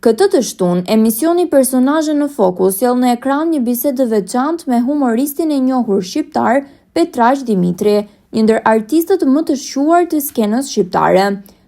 Këtë të shtunë, emisioni Personazhe në Fokus sjell në ekran një bisedë të veçantë me humoristin e njohur shqiptar Petraq Dimitri, një ndër artistët më të shuar të skenës shqiptare.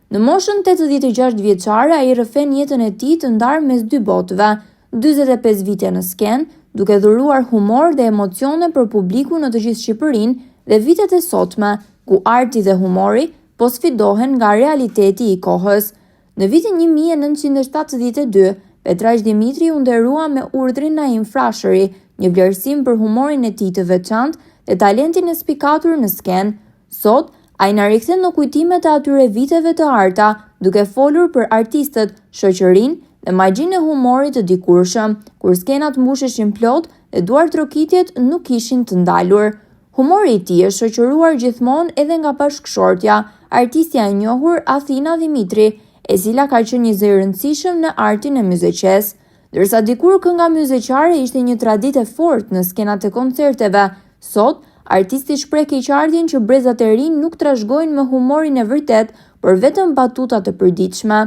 Në moshën 86 vjeçare, ai rrëfen jetën e tij të ndarë mes dy botëve, 45 vite në skenë, duke dhuruar humor dhe emocione për publikun në të gjithë Shqipërinë, dhe vitet e sotme, ku arti dhe humori po sfidohen nga realiteti i kohës. Në vitin 1972, Petraq Dimitri u nderua me urdhrin Naim Frashëri, një vlerësim për humorin e tij të veçantë dhe talentin e spikatur në skenë. Sot, ai na rikthen në kujtimet e atyre viteve të arta, duke folur për artistët, shoqërinë dhe magjinë e humorit të dikurshëm, kur skenat mbusheshin plot dhe duartrokitjet nuk ishin të ndalur. Humori i tij është shoqëruar gjithmonë edhe nga bashkëshortja, artistja e njohur Athina Dimitri, e cila ka qenë një zë e rëndësishëm në artin e myzeqes. Ndërsa dikur kënga myzeqare ishte një traditë e fortë në skenat e koncerteve, sot artisti shpreh keqardhjen që brezat e rinj nuk trashëgojnë me humorin e vërtet, por vetëm batuta të përditshme.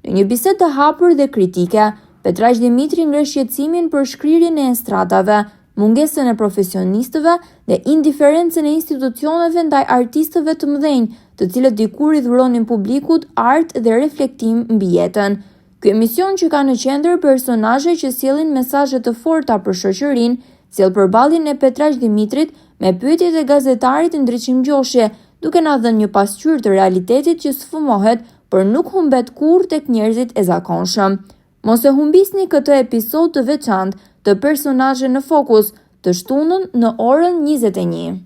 Në një bisedë të hapur dhe kritike, Petraq Dimitri ngre shqetësimin për shkrirjen e estradave, mungesën e profesionistëve dhe indiferencën e institucioneve ndaj artistëve të mëdhenj, të cilët dikur i dhuronin publikut art dhe reflektim mbi jetën. Ky emision, që ka në qendër personazhe që sjellin mesazhe të forta për shoqërinë, sjell përballjen e Petraq Dimitrit me pyetjet e gazetarit Ndriçim Gjoshi, duke na dhënë një pasqyrë të realitetit që sfumohet, por nuk humbet kurrë tek njerëzit e zakonshëm. Mos e humbisni këtë episod të veçantë të Personazhe në Fokus, të shtunën në orën 21.